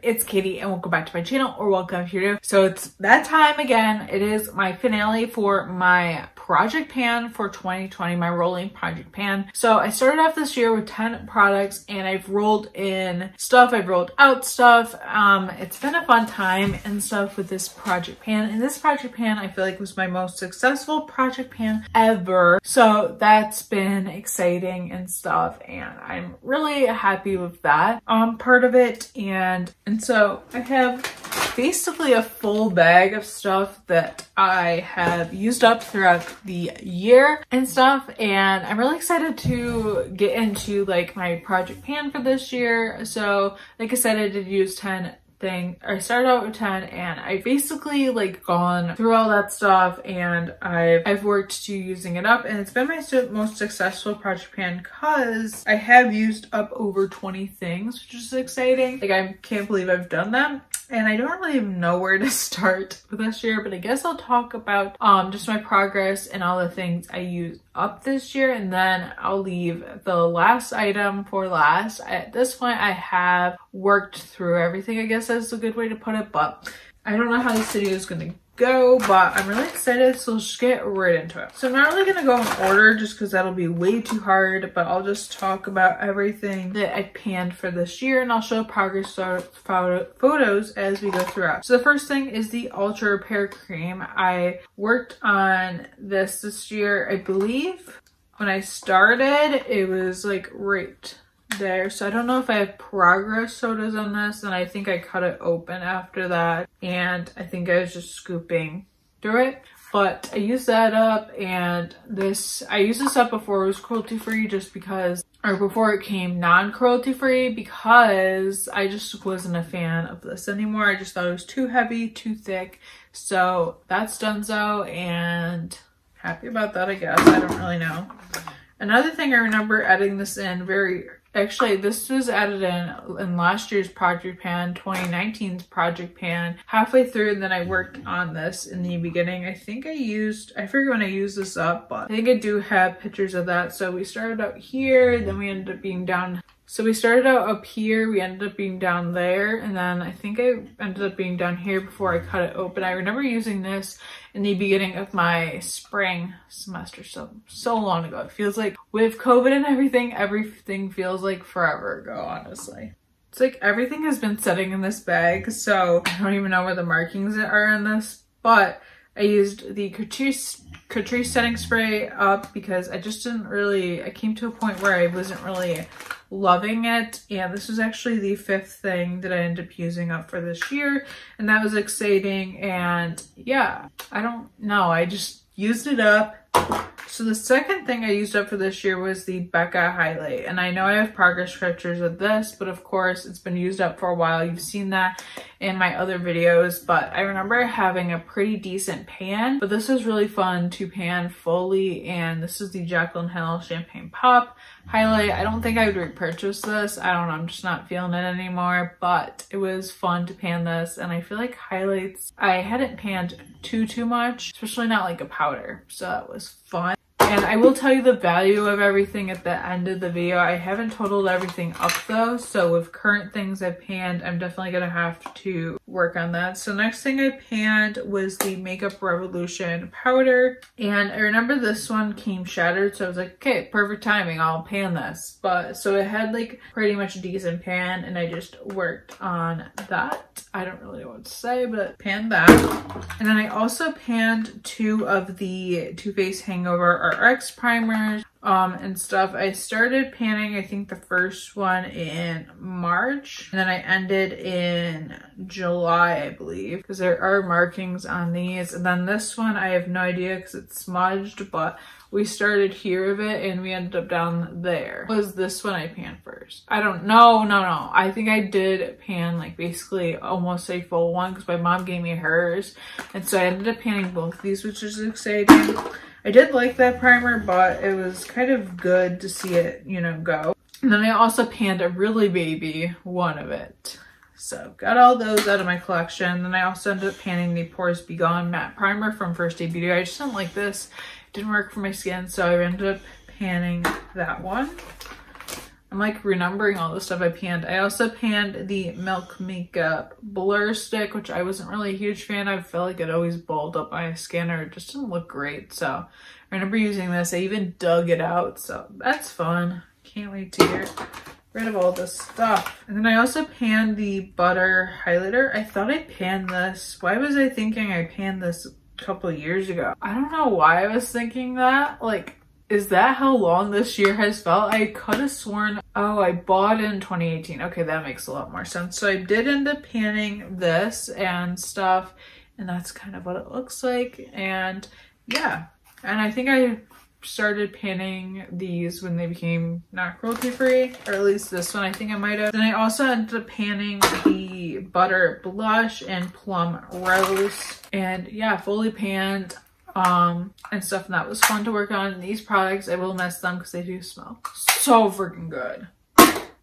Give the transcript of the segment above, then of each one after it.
it's Katie and welcome back to my channel, or welcome if you're new. So it's that time again. It is my finale for my project pan for 2020, my rolling project pan. So I started off this year with 10 products and I've rolled in stuff, I've rolled out stuff. It's been a fun time and stuff with this project pan. And this project pan I feel like was my most successful project pan ever. So that's been exciting and stuff, and I'm really happy with that part of it. And so I have basically a full bag of stuff that I have used up throughout the year and stuff, and I'm really excited to get into like my project pan for this year. So like I said, I did use 10 thing. I started out with 10 and I basically like gone through all that stuff, and I've worked to using it up, and it's been my most successful project pan because I have used up over 20 things, which is exciting. Like, I can't believe I've done that. And I don't really even know where to start with this year, but I guess I'll talk about just my progress and all the things I used up this year, and then I'll leave the last item for last. At this point, I have worked through everything, I guess that's a good way to put it, but I don't know how this video is going to go, but I'm really excited, so let's just get right into it. So I'm not really gonna go in order just because that'll be way too hard, but I'll just talk about everything that I panned for this year, and I'll show progress photos as we go throughout. So the first thing is the Ultra Repair Cream. I worked on this year, I believe. When I started, it was like right there, so I don't know if I have progress photos on this, and I think I cut it open after that, and I think I was just scooping through it. But I used that up, and I used this up before it was cruelty free, just because, or before it came non-cruelty free, because I just wasn't a fan of this anymore. I just thought it was too heavy, too thick. So that's donezo, and happy about that, I guess. I don't really know. Another thing I remember adding this in actually, this was added in last year's project pan, 2019's project pan, halfway through, and then I worked on this in the beginning. I forget when I used this up, but I think I do have pictures of that. So we started out here, then we ended up being down. So we started out up here, we ended up being down there, and then I think I ended up being down here before I cut it open. I remember using this in the beginning of my spring semester, so long ago. It feels like with COVID and everything feels like forever ago, honestly. It's like everything has been sitting in this bag, so I don't even know where the markings are in this, but I used the Catrice setting spray up because I came to a point where I wasn't really loving it, and this was actually the 5th thing that I ended up using up for this year, and that was exciting. And yeah, I don't know, I just used it up. So the second thing I used up for this year was the Becca highlight, and I know I have progress pictures of this, but of course it's been used up for a while. You've seen that in my other videos, but I remember having a pretty decent pan, but this was really fun to pan fully, and this is the Jaclyn Hill Champagne Pop highlight. I don't think I would repurchase this. I don't know, I'm just not feeling it anymore, but it was fun to pan this, and I feel like highlights, I hadn't panned too much, especially not like a powder, so that was fun. And I will tell you the value of everything at the end of the video. I haven't totaled everything up though, so with current things I've panned, I'm definitely gonna have to work on that. So next thing I panned was the Makeup Revolution powder, and I remember this one came shattered, so I was like, okay, perfect timing, I'll pan this. But so it had like pretty much a decent pan, and I just worked on that. I don't really know what to say, but panned that. And then I also panned 2 of the Too Faced Hangover RX primers and stuff. I started panning, I think, the first one in March, and then I ended in July, I believe, because there are markings on these. And then this one, I have no idea because it's smudged, but we started here of it and we ended up down there. Was this one I panned first? I don't know. No. I think I did pan like basically almost a full one because my mom gave me hers. And so I ended up panning both of these, which is exciting. I did like that primer, but it was kind of good to see it, you know, go. And then I also panned a really baby one of it. So got all those out of my collection. Then I also ended up panning the Pores Be Gone matte primer from First Day Beauty. I just didn't like this. It didn't work for my skin, so I ended up panning that one. I'm like remembering all the stuff I panned. I also panned the Milk Makeup Blur Stick, which I wasn't really a huge fan. I felt like it always balled up my skin or it just didn't look great. So I remember using this. I even dug it out. So that's fun. Can't wait to get rid of all this stuff. And then I also panned the Butter Highlighter. I thought I panned this. Why was I thinking I panned this a couple of years ago? I don't know why I was thinking that. Like, is that how long this year has felt? I could have sworn, oh, I bought it in 2018. Okay, that makes a lot more sense. So I did end up panning this and stuff, and that's kind of what it looks like. And yeah, and I think I started panning these when they became not cruelty free, or at least this one I think I might have. Then I also ended up panning the Butter Blush and Plum Rose, and yeah, fully panned and stuff, and that was fun to work on. And these products, I will miss them because they do smell so freaking good.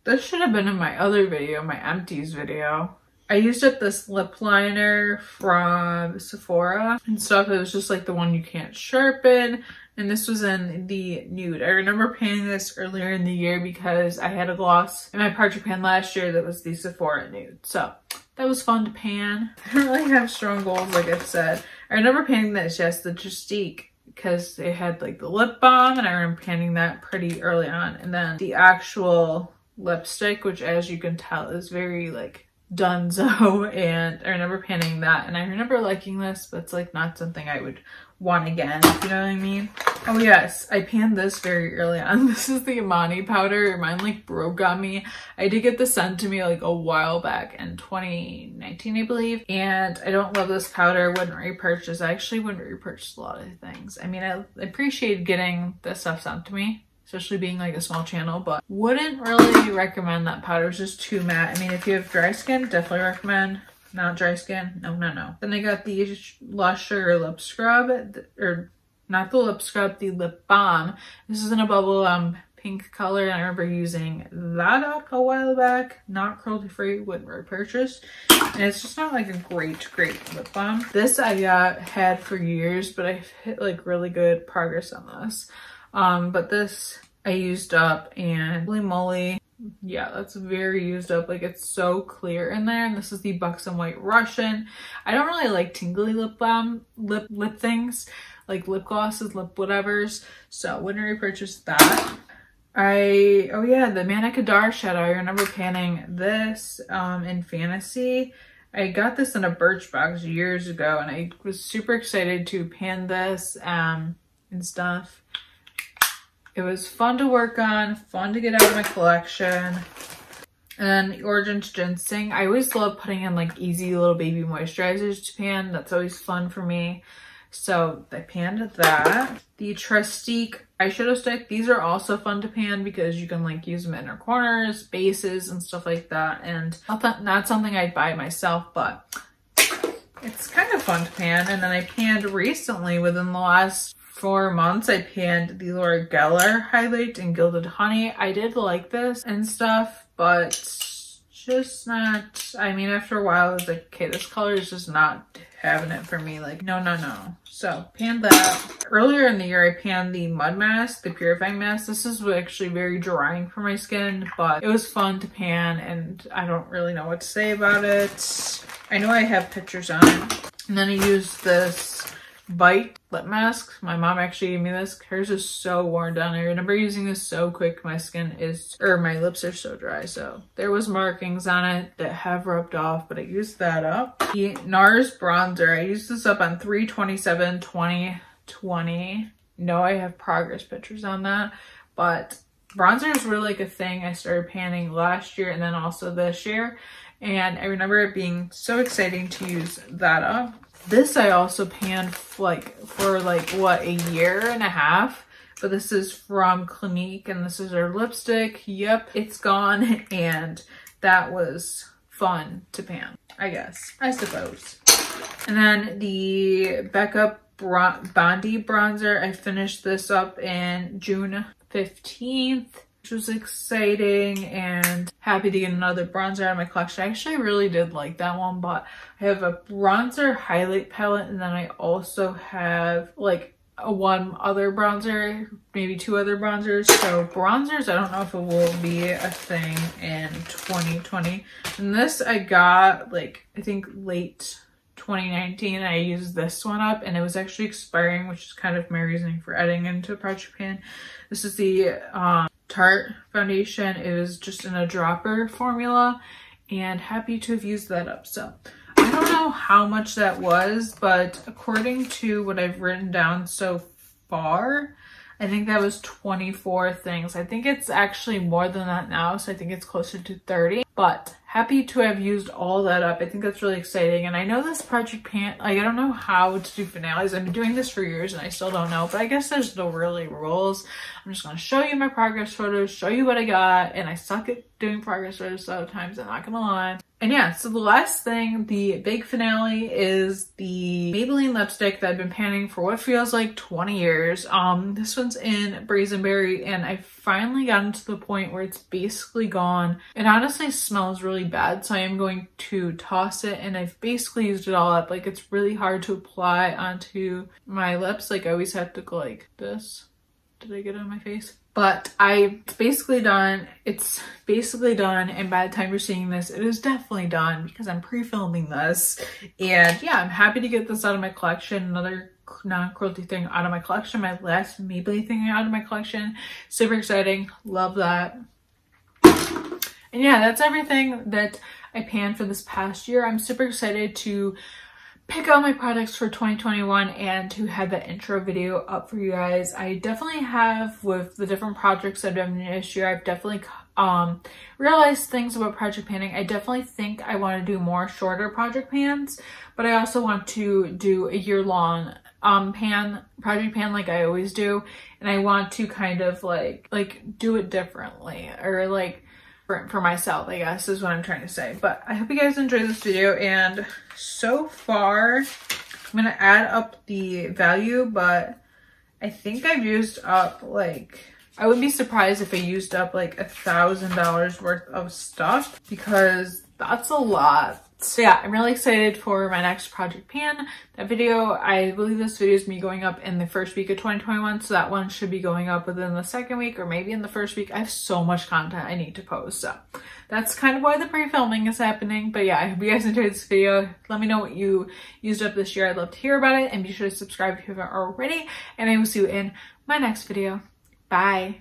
This should have been in my other video, my empties video. I used up this lip liner from Sephora and stuff. It was just like the one you can't sharpen. And this was in the nude. I remember panning this earlier in the year because I had a gloss in my project pan last year that was the Sephora nude. So that was fun to pan. I don't really have strong goals, like I said. I remember panning this, yes, the Justique, because it had like the lip balm, and I remember panning that pretty early on. And then the actual lipstick, which as you can tell is very like Dunzo, and I remember panning that, and I remember liking this, but it's like not something I would want again, if you know what I mean. Oh yes, I panned this very early on. This is the Imani powder. Mine like broke on me. I did get this sent to me like a while back in 2019, I believe, and I don't love this powder. Wouldn't repurchase. I actually wouldn't repurchase a lot of things. I mean, I appreciate getting this stuff sent to me, especially being like a small channel, but wouldn't really recommend that powder. It's just too matte. I mean, if you have dry skin, definitely recommend. Not dry skin, no, no, no. Then I got the Lush Sugar Lip Scrub, or not the lip scrub, the lip balm. This is in a bubble pink color, and I remember using that up a while back. Not cruelty free, wouldn't repurchase. And it's just not like a great lip balm. This I had for years, but I've hit like really good progress on this. But this I used up, and holy moly, yeah, that's very used up. Like, it's so clear in there. And this is the Buxom White Russian. I don't really like tingly lip balm, lip things, like lip glosses, lip whatevers, so wouldn't repurchase that. Oh yeah, the Manic Adar shadow. I remember panning this in Fantasy. I got this in a Birchbox years ago, and I was super excited to pan this and stuff. It was fun to work on, fun to get out of my collection. And then the Origins Ginseng. I always love putting in like easy little baby moisturizers to pan. That's always fun for me. So I panned that. The Trestique eyeshadow stick. These are also fun to pan because you can like use them in inner corners, bases, and stuff like that. And not something I'd buy myself, but it's kind of fun to pan. And then I panned recently, within the last 4 months, I panned the Laura Geller Highlight in Gilded Honey. I did like this and stuff, but just not, I mean, after a while I was like, okay, this color is just not having it for me. Like, no, no, no. So panned that. Earlier in the year, I panned the Mud Mask, the Purifying Mask. This is actually very drying for my skin, but it was fun to pan, and I don't really know what to say about it. I know I have pictures on it. And then I used this Bite lip mask. My mom actually gave me this. Hers is so worn down. I remember using this so quick. My lips are so dry. So there was markings on it that have rubbed off, but I used that up. The NARS bronzer. I used this up on 3/27/2020. No, I have progress pictures on that, but bronzer is really like a thing I started panning last year and then also this year. And I remember it being so exciting to use that up. This I also panned for what, a year and a half, but this is from Clinique, and this is her lipstick. Yep, it's gone, and that was fun to pan, I guess, I suppose. And then the Becca Bondi bronzer, I finished this up in June 15th. Which was exciting, and happy to get another bronzer out of my collection. I actually really did like that one, but I have a bronzer highlight palette, and then I also have like one other bronzer, maybe 2 other bronzers. So bronzers, I don't know if it will be a thing in 2020. And this I got like, I think late 2019. I used this one up and it was actually expiring, which is kind of my reasoning for adding into a project pan. This is the Tarte foundation. It was just in a dropper formula and happy to have used that up. So I don't know how much that was, but according to what I've written down so far, I think that was 24 things. I think it's actually more than that now, so I think it's closer to 30. But happy to have used all that up. I think that's really exciting. And I know this project pan, like I don't know how to do finales. I've been doing this for years and I still don't know, but I guess there's no really rules. I'm just gonna show you my progress photos, show you what I got, and I suck at doing progress photos sometimes, I'm not gonna lie. And yeah, so the last thing, the big finale, is the Maybelline lipstick that I've been panning for what feels like 20 years. This one's in Brazenberry, and I finally gotten to the point where it's basically gone. It honestly smells really bad, so I am going to toss it, and I've basically used it all up. Like, it's really hard to apply onto my lips. Like, I always have to go like this. Did I get it on my face? But it's basically done. It's basically done, and by the time you're seeing this, it is definitely done because I'm pre-filming this. And yeah, I'm happy to get this out of my collection. Another non-cruelty thing out of my collection. My last Maybelline thing out of my collection. Super exciting. Love that. And yeah, that's everything that I panned for this past year. I'm super excited to pick out my products for 2021 and to have that intro video up for you guys. I definitely have, with the different projects I've done this year, I've definitely realized things about project panning. I definitely think I want to do more shorter project pans, but I also want to do a year-long project pan like I always do, and I want to kind of like do it differently, or like for myself, I guess is what I'm trying to say. But I hope you guys enjoyed this video, and so far I'm gonna add up the value, but I think I've used up, like, I would be surprised if I used up like $1,000 worth of stuff, because that's a lot. So yeah, I'm really excited for my next project pan. That video, I believe this video is me going up in the first week of 2021, so that one should be going up within the second week or maybe in the first week. I have so much content I need to post, so that's kind of why the pre-filming is happening. But yeah, I hope you guys enjoyed this video. Let me know what you used up this year. I'd love to hear about it, and be sure to subscribe if you haven't already, and I will see you in my next video. Bye.